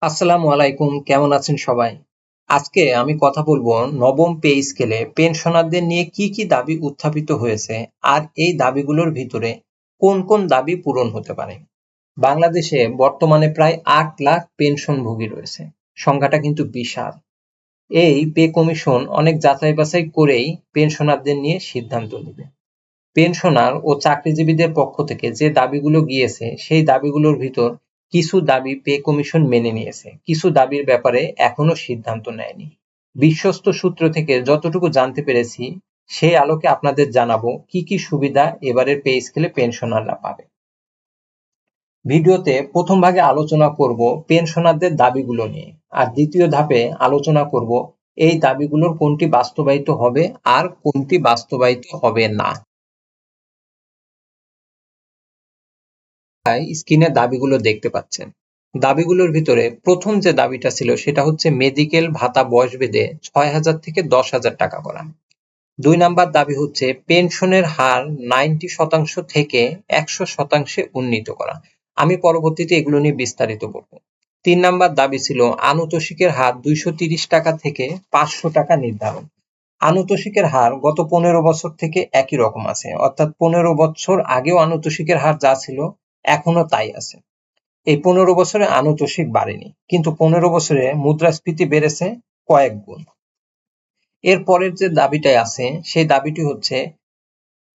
আসসালামু আলাইকুম, কেমন আছেন সবাই? আজকে আমি কথা বলবো নবম পে স্কেলে পেনশনারদের নিয়ে কি কি দাবি উত্থাপিত হয়েছে আর এই দাবিগুলোর ভিতরে কোন কোন দাবি পূরণ হতে পারে। বাংলাদেশে বর্তমানে প্রায় ৮ লাখ পেনশনভোগী রয়েছে। সংখ্যাটা কিন্তু বিশাল। এই পে কমিশন অনেক যাচাই বাছাই করেই পেনশনারদের নিয়ে সিদ্ধান্ত নেবে। পেনশনার ও চাকরিজীবীদের পক্ষ থেকে যে দাবিগুলো গিয়েছে সেই দাবিগুলোর ভিতর কিছু দাবি পে কমিশন মেনে নিয়েছে, কিছু দাবির ব্যাপারে এখনো সিদ্ধান্ত নেয়নি। বিশ্বস্ত সূত্র থেকে যতটুকু জানতে পেরেছি সেই আলোকে আপনাদের জানাবো কি কি সুবিধা এবারের পে স্কেলে পেনশনাররা পাবে। ভিডিওতে প্রথম ভাগে আলোচনা করব পেনশনারদের দাবিগুলো নিয়ে, আর দ্বিতীয় ধাপে আলোচনা করব এই দাবিগুলোর কোনটি বাস্তবায়িত হবে আর কোনটি বাস্তবায়িত হবে না। স্ক্রিনে দাবিগুলো দেখতে পাচ্ছেন। দাবিগুলোর ভিতরে প্রথম যে দাবিটা ছিল সেটা হচ্ছে মেডিকেল ভাতা বয়স বেঁধে ৬,০০০ থেকে ১০,০০০ টাকা করা। ২ নাম্বার দাবি হচ্ছে পেনশনের হার 90% থেকে ১০০% উন্নীত করা। আমি পরবর্তীতে এগুলো নিয়ে বিস্তারিত বলবো। ৩ নাম্বার দাবি ছিল আনুতোষিকের হার ২৩০ টাকা থেকে ৫০০ টাকা নির্ধারণ। আনুতোষিকের হার গত ১৫ বছর থেকে একই রকম আছে, অর্থাৎ ১৫ বছর আগেও আনুতোষিকের হার যা ছিল এখনো তাই আছে। এই ১৫ বছরে আনুতোষিক বাড়েনি, কিন্তু ১৫ বছরে মুদ্রাস্ফীতি বেড়েছে কয়েক গুণ। এর পরের যে দাবিটা আছে সেই দাবিটি হচ্ছে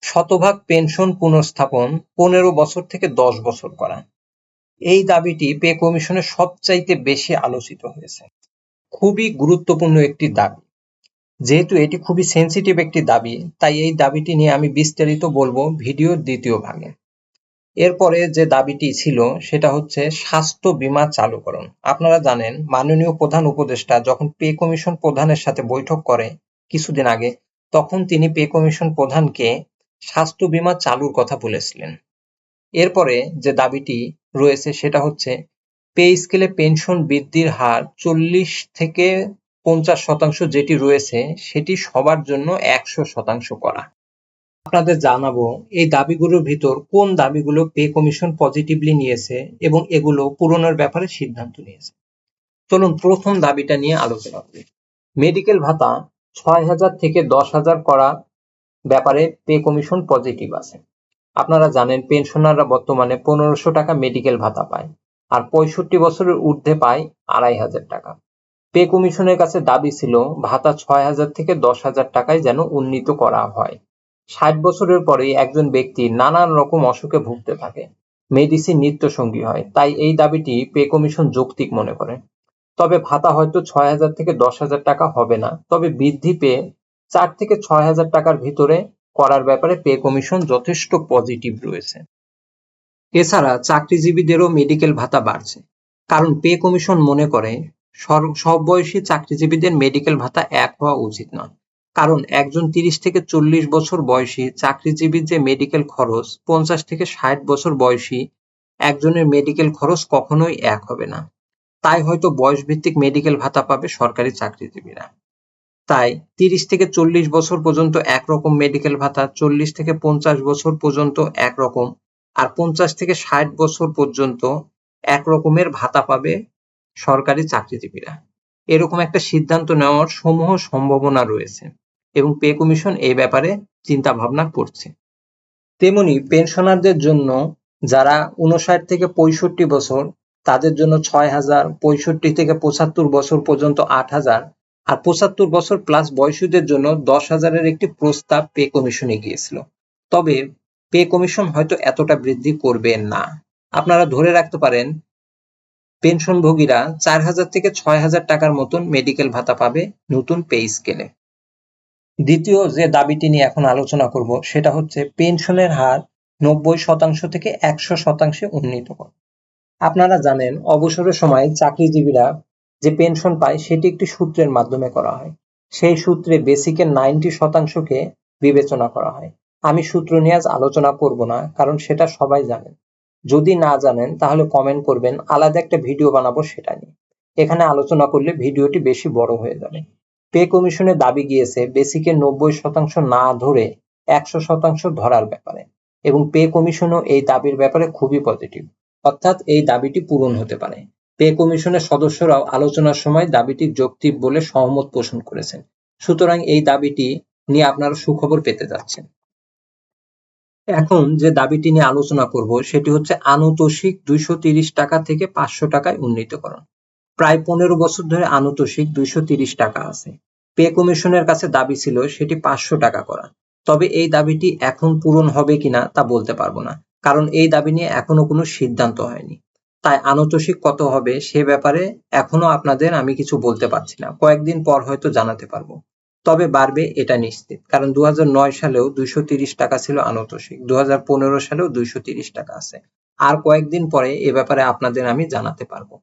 শতভাগ পেনশন পুনর্স্থাপন ১৫ বছর থেকে ১০ বছর করা। এই দাবিটি পে কমিশনে সবচাইতে বেশি আলোচিত হয়েছে। খুবই গুরুত্বপূর্ণ একটি দাবি। যেহেতু এটি খুবই সেনসিটিভ একটি দাবি, তাই এই দাবিটি নিয়ে আমি বিস্তারিত বলবো ভিডিওর দ্বিতীয় ভাগে। এরপরে যে দাবিটি ছিল সেটা হচ্ছে স্বাস্থ্য বীমা চালুকরণ। আপনারা জানেন মাননীয় প্রধান উপদেষ্টা যখন পে কমিশন প্রধানের সাথে বৈঠক করে কিছুদিন আগে, তখন তিনি পে কমিশন প্রধানকে স্বাস্থ্য বীমা চালুর কথা বলেছিলেন। এরপরে যে দাবিটি রয়েছে সেটা হচ্ছে পে স্কেলে পেনশন বৃদ্ধির হার ৪০ থেকে ৫০% যেটি রয়েছে সেটি সবার জন্য ১০০% করা। আপনাদের জানাবো এই দাবিগুলোর ভিতর কোন দাবিগুলো পে কমিশন পজিটিভলি নিয়েছে এবং এগুলো পূরণের ব্যাপারে সিদ্ধান্ত নিয়েছে। চলুন প্রথম দাবিটা নিয়ে আলোচনা করি। মেডিকেল ভাতা ৬,০০০ থেকে ১০,০০০ করা ব্যাপারে পে কমিশন পজিটিভ আছে। আপনারা জানেন পেনশনাররা বর্তমানে ১৫০০ টাকা মেডিকেল ভাতা পায়, আর ৬৫ বছরের ঊর্ধ্বে পায় ২,৫০০ টাকা। পে কমিশনের কাছে দাবি ছিল ভাতা ৬,০০০ থেকে ১০,০০০ টাকায় যেন উন্নীত করা হয়। ৬০ বছরের পরেই একজন ব্যক্তি নানান রকম অসুখে ভুগতে থাকে, মেডিসিন নিত্যসঙ্গী হয়, তাই এই দাবিটি পে কমিশন যৌক্তিক মনে করে। তবে ভাতা হয়তো ৬,০০০ থেকে ১০,০০০ টাকা হবে না, তবে বৃদ্ধি পেয়ে ৪ থেকে ৬,০০০ টাকার ভিতরে করার ব্যাপারে পে কমিশন যথেষ্ট পজিটিভ রয়েছে। এছাড়া চাকরিজীবীদেরও মেডিকেল ভাতা বাড়ছে, কারণ পে কমিশন মনে করে সব বয়সী চাকরিজীবীদের মেডিকেল ভাতা এক হওয়া উচিত নয়। কারণ একজন ৩০ থেকে ৪০ বছর বয়সী চাকরিজীবীর যে মেডিকেল খরচ ৫০ থেকে ৬০ বছর বয়সী একজনের মেডিকেল খরচ কখনোই এক হবে না। তাই হয়তো বয়স ভিত্তিক মেডিকেল ভাতা পাবে সরকারি চাকরিজীবীরা। তাই ৩০ থেকে ৪০ বছর পর্যন্ত একরকম মেডিকেল ভাতা, ৪০ থেকে ৫০ বছর পর্যন্ত একরকম, আর ৫০ থেকে ৬০ বছর পর্যন্ত একরকমের ভাতা পাবে সরকারি চাকরিজীবীরা। এরকম একটা সিদ্ধান্ত নেওয়ার সমূহ সম্ভাবনা রয়েছে এবং পে কমিশন এই ব্যাপারে চিন্তা ভাবনা করছে। তেমনি পেনশনারদের জন্য যারা ৫৯ থেকে ৬৫ বছর তাদের জন্য ৬,০০০, ৬৫ থেকে ৭৫ বছর পর্যন্ত ৮,০০০, আর ৭৫ বছর প্লাস বয়সীদের জন্য ১০,০০০-এর একটি প্রস্তাব পে কমিশনে গিয়েছিল। তবে পে কমিশন হয়তো এতটা বৃদ্ধি করবে না। আপনারা ধরে রাখতে পারেন পেনশনভোগীরা ৪,০০০ থেকে ৬,০০০ টাকার মতন মেডিকেল ভাতা পাবে নতুন পে স্কেলে। দ্বিতীয় যে দাবিটি নিয়ে এখন আলোচনা করব সেটা হচ্ছে পেনশনের হার ৯০% থেকে ১০০% উন্নীত করা। আপনারা জানেন অবসরের সময় চাকরিজীবীরা যে পেনশন পায় সেটি একটি সূত্রের মাধ্যমে করা হয়। সেই সূত্রে বেসিকের 90%কে বিবেচনা করা হয়। আমি সূত্র নিয়ে আজ আলোচনা করব না, কারণ সেটা সবাই জানেন। যদি না জানেন তাহলে কমেন্ট করবেন, আলাদা একটা ভিডিও বানাবো সেটা নিয়ে। এখানে আলোচনা করলে ভিডিওটি বেশি বড় হয়ে যাবে। পে কমিশনের দাবি গিয়েছে বেসিকের ৯০% না ধরে ১০০% ধরার ব্যাপারে, এবং পে কমিশনও এই দাবির ব্যাপারে খুবই পজিটিভ, অর্থাৎ এই দাবিটি পূরণ হতে পারে। পে কমিশনের সদস্যরাও আলোচনার সময় দাবিটি যৌক্তিক বলে সহমত পোষণ করেছেন। সুতরাং এই দাবিটি নিয়ে আপনারা সুখবর পেতে যাচ্ছেন। এখন যে দাবিটি নিয়ে আলোচনা করব সেটি হচ্ছে আনুতোষিক 230 টাকা থেকে 500 টাকায় উন্নীতকরণ। প্রায় 15 বছর ধরে আনুতোষিক 230 টাকা আছে। পে কমিশনের কাছে দাবি ছিল সেটি 500 টাকা করা। তবে এই দাবিটি এখন পূরণ হবে কিনা তা বলতে পারবো না, কারণ এই দাবি নিয়ে এখনো কোনো সিদ্ধান্ত হয়নি। তাই আনুতোষিক কত হবে সে ব্যাপারে এখনো আপনাদের আমি কিছু বলতে পারছি না, কয়েকদিন পর হয়তো জানাতে পারবো। তবে বাড়বে এটা নিশ্চিত, কারণ 2009 সালেও 230 টাকা ছিল আনুতোষিক, 2015 সালেও 230 টাকা আছে। আর কয়েকদিন পরে এ ব্যাপারে আপনাদের আমি জানাতে পারবো।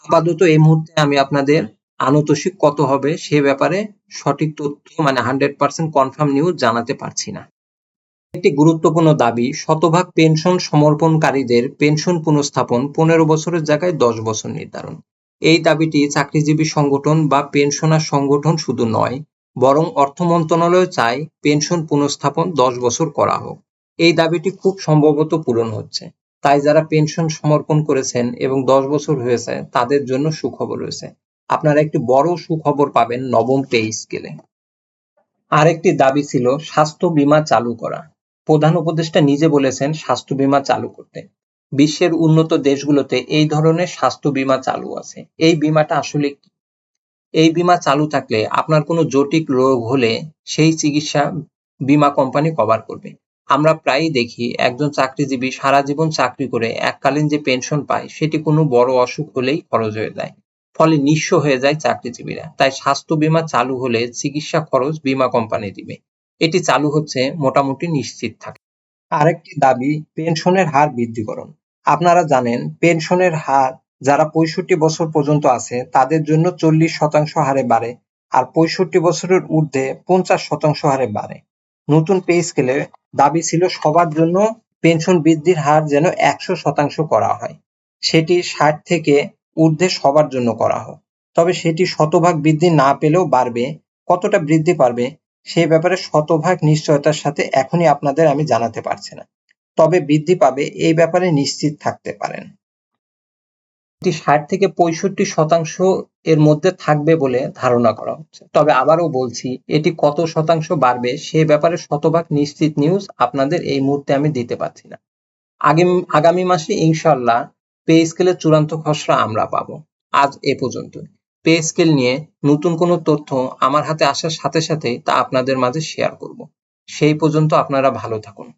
আপাতত এই মুহূর্তে আমি আপনাদের আনুতোষিক কত হবে সে ব্যাপারে সঠিক তথ্য মানে 100% কনফার্ম নিউজ জানাতে পারছি না। একটি গুরুত্বপূর্ণ দাবি শতভাগ পেনশন সমর্পণকারীদের পেনশন পুনঃস্থাপন 15 বছরের জায়গায় 10 বছর নির্ধারণ। এই দাবিটি চাকরিজীবী সংগঠন বা পেনশনার সংগঠন শুধু নয়, বরং অর্থ মন্ত্রণালয় চায় পেনশন পুনঃস্থাপন 10 বছর করা হোক। এই দাবিটি খুব সম্ভবত পূরণ হচ্ছে। তাই যারা পেনশন সমর্পণ করেছেন এবং 10 বছর হয়েছে তাদের জন্য সুখবর রয়েছে। আপনারা একটি বড় সুখবর পাবেন নবম পে স্কেলে। আরেকটি দাবি ছিল স্বাস্থ্য বীমা চালু করা। প্রধান উপদেষ্টা নিজে বলেছেন স্বাস্থ্য বীমা চালু করতে। বিশ্বের উন্নত দেশগুলোতে এই ধরনের স্বাস্থ্য বীমা চালু আছে। এই বীমাটা আসলে কি? এই বীমা চালু থাকলে আপনার কোনো জটিল রোগ হলে সেই চিকিৎসা বীমা কোম্পানি কভার করবে। আমরা প্রায়ই দেখি একজন চাকরিজীবী সারা জীবন চাকরি করে এককালীন যে পেনশন পায় সেটি কোনো বড় অসুখ হলেই খরচ হয়ে যায়, ফলে নিঃস্ব হয়ে যায় চাকরিজীবীরা। তাই স্বাস্থ্য বীমা চালু হলে চিকিৎসা খরচ বীমা কোম্পানি দিবে। এটি চালু হচ্ছে মোটামুটি নিশ্চিত থাকে। আরেকটি দাবি পেনশনের হার বৃদ্ধিকরণ। আপনারা জানেন পেনশনের হার যারা 65 বছর পর্যন্ত আছে তাদের জন্য 40% হারে বাড়ে, আর 65 বছরের ঊর্ধ্বে 50% হারে বাড়ে। নতুন পে স্কেলে দাবি ছিল সবার জন্য পেনশন বৃদ্ধির হার যেন 100% করা হয়, সেটি 60 থেকে ঊর্ধ্বে সবার জন্য করা হোক। তবে সেটি শতভাগ বৃদ্ধি না পেলেও বাড়বে, কতটা বৃদ্ধি পাবে সেই ব্যাপারে শতভাগ নিশ্চয়তার সাথে এখনই আপনাদের আমি জানাতে পারছি না। তবে বৃদ্ধি পাবে এই ব্যাপারে নিশ্চিত থাকতে পারেন। এটি 60 থেকে 65% এর মধ্যে থাকবে বলে ধারণা করা হচ্ছে। তবে আবারও বলছি এটি কত শতাংশ বাড়বে সে ব্যাপারে শতভাগ নিশ্চিত নিউজ আপনাদের এই মুহূর্তে আমি দিতে পারছি না। আগামী মাসে ইনশাআল্লাহ পে স্কেলের চূড়ান্ত খসড়া আমরা পাবো। আজ এ পর্যন্ত। পে স্কেল নিয়ে নতুন কোনো তথ্য আমার হাতে আসার সাথে সাথেই তা আপনাদের মাঝে শেয়ার করব। সেই পর্যন্ত আপনারা ভালো থাকুন।